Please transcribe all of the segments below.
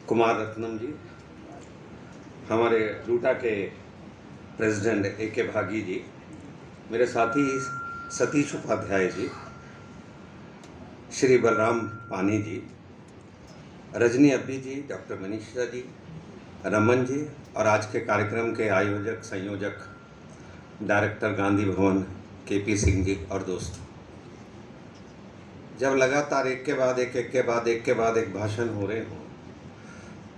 कुमार रत्नम जी, हमारे रूटा के president A.K. भागी जी, मेरे साथी सतीश उपाध्याय जी, श्री बलराम पानी जी, रजनी अब्बी जी, डॉक्टर मनीषा जी, रमन जी और आज के कार्यक्रम के आयोजक संयोजक डायरेक्टर गांधी भवन KP सिंह जी और दोस्तों, जब लगातार एक के बाद एक भाषण हो रहे हों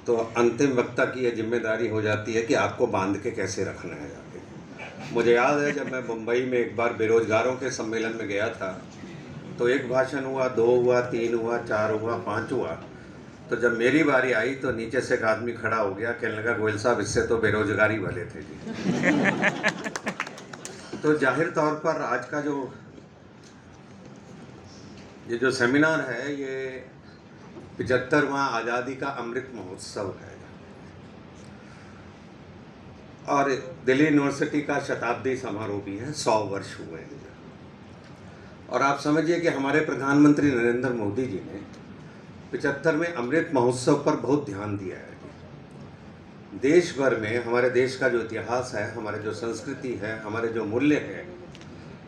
तो अंतिम वक्ता की यह जिम्मेदारी हो जाती है कि आपको बांध के कैसे रखना है आगे। मुझे याद है जब मैं मुंबई में एक बार बेरोजगारों के सम्मेलन में गया था तो एक भाषण हुआ, 2 हुआ, 3 हुआ, 4 हुआ, 5 हुआ। तो जब मेरी बारी आई तो नीचे से एक आदमी खड़ा हो गया, कहने लगा गोयल साहब इससे तो बेरोजगारी भले थे जी। तो जाहिर तौर पर आज का ये जो सेमिनार है ये 75वां आज़ादी का अमृत महोत्सव है और दिल्ली यूनिवर्सिटी का शताब्दी समारोह भी है, 100 वर्ष हुए हैं। और आप समझिए कि हमारे प्रधानमंत्री नरेंद्र मोदी जी ने 75वें अमृत महोत्सव पर बहुत ध्यान दिया है। देश भर में हमारे देश का जो इतिहास है, हमारे जो संस्कृति है, हमारे जो मूल्य हैं,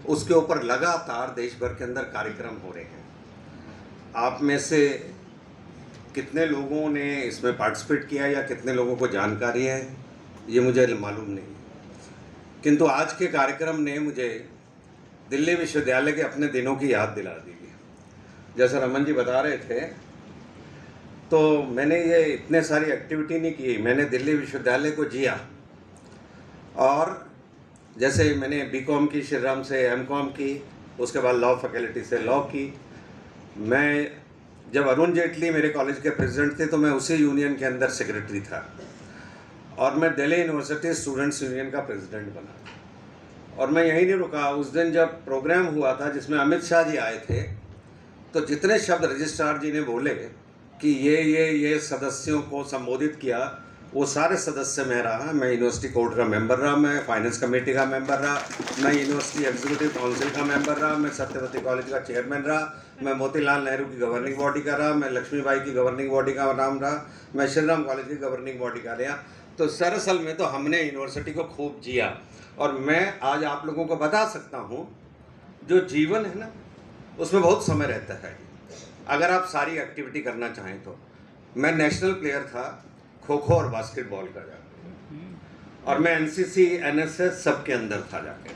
उसके ऊपर लगातार देश भर के अंदर कार्यक्रम हो रहे हैं। आप में से कितने लोगों ने इसमें पार्टिसिपेट किया या कितने लोगों को जानकारी है ये मुझे मालूम नहीं, किंतु आज के कार्यक्रम ने मुझे दिल्ली विश्वविद्यालय के अपने दिनों की याद दिला दी है। जैसा रमन जी बता रहे थे तो मैंने ये इतने सारी एक्टिविटी नहीं की, मैंने दिल्ली विश्वविद्यालय को जिया। और जैसे मैंने BCom की श्रीराम से, MCom की, उसके बाद लॉ फैकल्टी से लॉ की। मैं जब अरुण जेटली मेरे कॉलेज के प्रेसिडेंट थे तो मैं उसी यूनियन के अंदर सेक्रेटरी था और मैं दिल्ली यूनिवर्सिटी स्टूडेंट्स यूनियन का प्रेसिडेंट बना। और मैं यहीं नहीं रुका, उस दिन जब प्रोग्राम हुआ था जिसमें अमित शाह जी आए थे तो जितने शब्द रजिस्ट्रार जी ने बोले कि ये सदस्यों को संबोधित किया, वो सारे सदस्य मैं रहा। मैं यूनिवर्सिटी कोर्ट का मेंबर रहा, मैं फाइनेंस कमेटी का मेंबर रहा, मैं यूनिवर्सिटी एग्जीक्यूटिव काउंसिल का मेंबर रहा, मैं सत्यवती कॉलेज का चेयरमैन रहा, मैं मोतीलाल नेहरू की गवर्निंग बॉडी का रहा, मैं लक्ष्मीबाई की गवर्निंग बॉडी का नाम रहा, मैं श्रीराम कॉलेज की गवर्निंग बॉडी का रहा। तो दरअसल में तो हमने यूनिवर्सिटी को खूब जिया। और मैं आज आप लोगों को बता सकता हूँ जो जीवन है ना उसमें बहुत समय रहता है अगर आप सारी एक्टिविटी करना चाहें तो। मैं नेशनल प्लेयर था खो खो और बास्केटबॉल का जाके, और मैं NCC NSS सब के अंदर था जाके।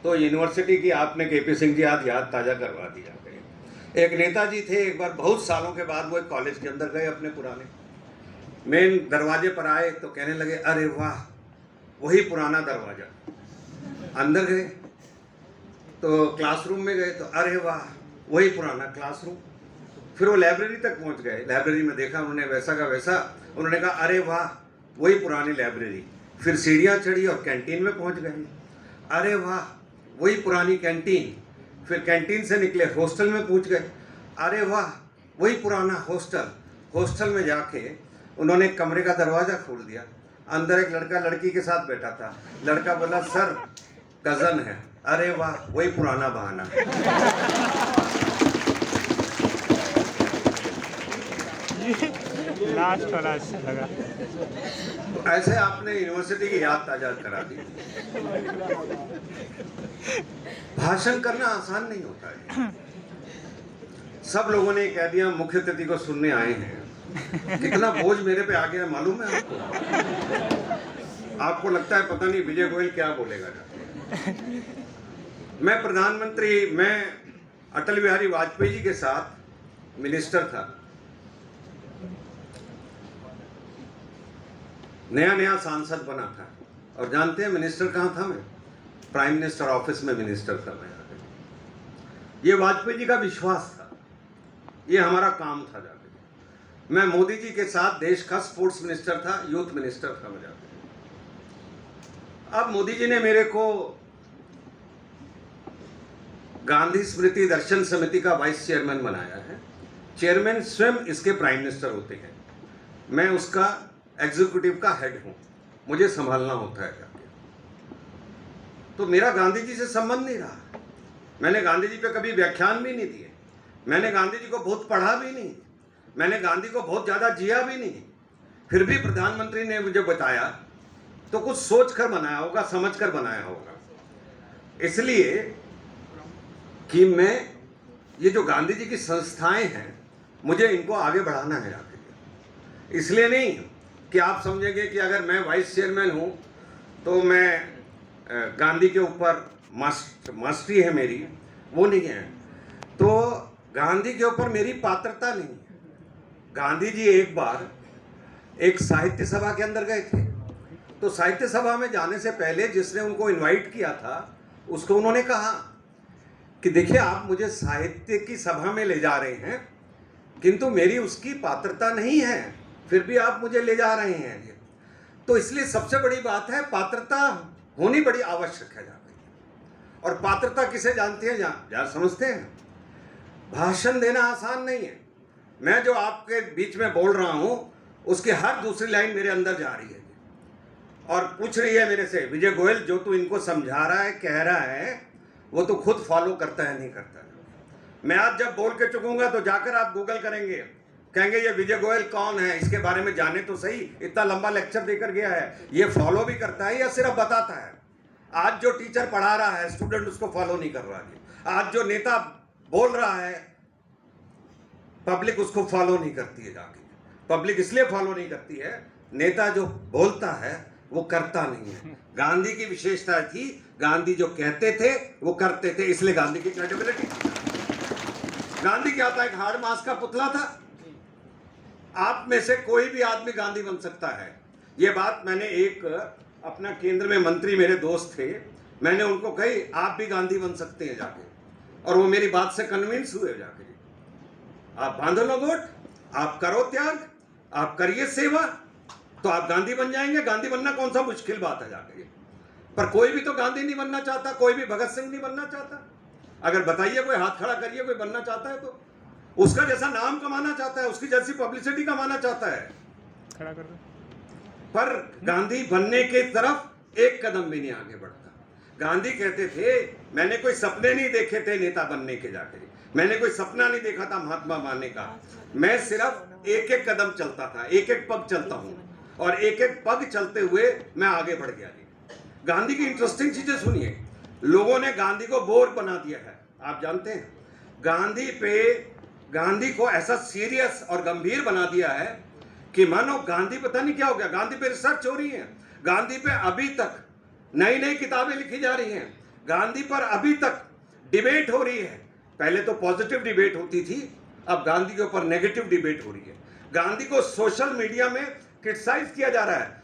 तो यूनिवर्सिटी की आपने KP सिंह जी आज याद ताज़ा करवा दी जाके। एक नेताजी थे, एक बार बहुत सालों के बाद वो एक कॉलेज के अंदर गए अपने पुराने, मेन दरवाजे पर आए तो कहने लगे अरे वाह वही पुराना दरवाज़ा। अंदर गए तो क्लासरूम में गए तो अरे वाह वही पुराना क्लासरूम। फिर वो लाइब्रेरी तक पहुंच गए, लाइब्रेरी में देखा उन्होंने वैसा का वैसा, उन्होंने कहा अरे वाह वही पुरानी लाइब्रेरी। फिर सीढ़ियाँ चढ़ी और कैंटीन में पहुंच गए, अरे वाह वही पुरानी कैंटीन। फिर कैंटीन से निकले हॉस्टल में पहुंच गए, अरे वाह वही पुराना हॉस्टल। हॉस्टल में जाके उन्होंने कमरे का दरवाज़ा खोल दिया, अंदर एक लड़का लड़की के साथ बैठा था। लड़का बोला सर कज़न है, अरे वाह वही पुराना बहाना। लास्ट वाला अच्छा लगा। तो ऐसे आपने यूनिवर्सिटी की याद ताजा करा दी। भाषण करना आसान नहीं होता है। सब लोगों ने कह दिया मुख्य अतिथि को सुनने आए हैं। कितना बोझ मेरे पे आ गया मालूम है आपको? आपको लगता है पता नहीं विजय गोयल क्या बोलेगा। मैं अटल बिहारी वाजपेयी जी के साथ मिनिस्टर था। नया सांसद बना था और जानते हैं मिनिस्टर कहाँ था? मैं प्राइम मिनिस्टर ऑफिस में मिनिस्टर था मैं। ये वाजपेयी जी का विश्वास था, ये हमारा काम था जाके। मैं मोदी जी के साथ देश का स्पोर्ट्स मिनिस्टर था, यूथ मिनिस्टर था मैं जाके। अब मोदी जी ने मेरे को गांधी स्मृति दर्शन समिति का वाइस चेयरमैन बनाया है। चेयरमैन स्वयं इसके प्राइम मिनिस्टर होते हैं, मैं उसका एग्जीक्यूटिव का हेड हूं, मुझे संभालना होता है जाके। तो मेरा गांधी जी से संबंध नहीं रहा। मैंने गांधी जी पे कभी व्याख्यान भी नहीं दिए, मैंने गांधी जी को बहुत पढ़ा भी नहीं। मैंने गांधी को बहुत ज़्यादा जिया भी नहीं, फिर भी प्रधानमंत्री ने मुझे बताया तो कुछ सोच कर बनाया होगा, समझ कर बनाया होगा। इसलिए कि मैं ये जो गांधी जी की संस्थाएं हैं, मुझे इनको आगे बढ़ाना है आगे। इसलिए नहीं कि आप समझेंगे कि अगर मैं वाइस चेयरमैन हूँ तो मैं गांधी के ऊपर मास्टरी है मेरी, वो नहीं है। तो गांधी के ऊपर मेरी पात्रता नहीं है। गांधी जी एक बार एक साहित्य सभा के अंदर गए थे, तो साहित्य सभा में जाने से पहले जिसने उनको इनवाइट किया था उसको उन्होंने कहा कि देखिए आप मुझे साहित्य की सभा में ले जा रहे हैं, किंतु मेरी उसकी पात्रता नहीं है, फिर भी आप मुझे ले जा रहे हैं। तो इसलिए सबसे बड़ी बात है, पात्रता होनी बड़ी आवश्यक है। और पात्रता किसे जानते हैं, जहाँ समझते हैं। भाषण देना आसान नहीं है। मैं जो आपके बीच में बोल रहा हूँ उसकी हर दूसरी लाइन मेरे अंदर जा रही है और पूछ रही है मेरे से, विजय गोयल जो तू इनको समझा रहा है, कह रहा है, वो तो खुद फॉलो करता है नहीं करता है। मैं आज जब बोल के चुकूंगा तो जाकर आप गूगल करेंगे, कहेंगे ये विजय गोयल कौन है, इसके बारे में जाने तो सही, इतना लंबा लेक्चर देकर गया है, ये फॉलो भी करता है या सिर्फ बताता है। आज जो टीचर पढ़ा रहा है, स्टूडेंट उसको फॉलो नहीं कर रहा है। आज जो नेता बोल रहा है, पब्लिक उसको फॉलो नहीं करती है। जाके पब्लिक इसलिए फॉलो नहीं करती है, नेता जो बोलता है वो करता नहीं है। गांधी की विशेषता थी, गांधी जो कहते थे वो करते थे, इसलिए गांधी की क्रेडिबिलिटी। गांधी क्या था, एक हाड़ मास का पुतला था। आप में से कोई भी आदमी गांधी बन सकता है। ये बात मैंने एक अपना केंद्र में मंत्री मेरे दोस्त थे, मैंने उनको कही आप भी गांधी बन सकते हैं जाके, और वो मेरी बात से कन्विंस हुए। जाके आप बांधो लो वोट, आप करो त्याग, आप करिए सेवा, तो आप गांधी बन जाएंगे। गांधी बनना कौन सा मुश्किल बात है जाके। पर कोई भी तो गांधी नहीं बनना चाहता, कोई भी भगत सिंह नहीं बनना चाहता। अगर बताइए, कोई हाथ खड़ा करिए, कोई बनना चाहता है तो उसका जैसा नाम कमाना चाहता है, उसकी जैसी पब्लिसिटी कमाना चाहता है, खड़ा कर दो। पर गांधी बनने की तरफ एक कदम भी नहीं आगे बढ़ता। गांधी कहते थे मैंने कोई सपने नहीं देखे थे नेता बनने के, जाके मैंने कोई सपना नहीं देखा था महात्मा बनने का। मैं सिर्फ एक एक कदम चलता था, एक एक पग चलता हूं, और एक एक पग चलते हुए मैं आगे बढ़ गया। गांधी की इंटरेस्टिंग चीजें सुनिए। लोगों ने गांधी को बोर बना दिया है, आप जानते हैं। गांधी को ऐसा सीरियस और गंभीर बना दिया है कि मानो गांधी पता नहीं क्या हो गया। गांधी पे रिसर्च हो रही है, गांधी पे अभी तक नई नई किताबें लिखी जा रही हैं, गांधी पर अभी तक डिबेट हो रही है। पहले तो पॉजिटिव डिबेट होती थी, अब गांधी के ऊपर नेगेटिव डिबेट हो रही है। गांधी को सोशल मीडिया में क्रिटिसाइज किया जा रहा है।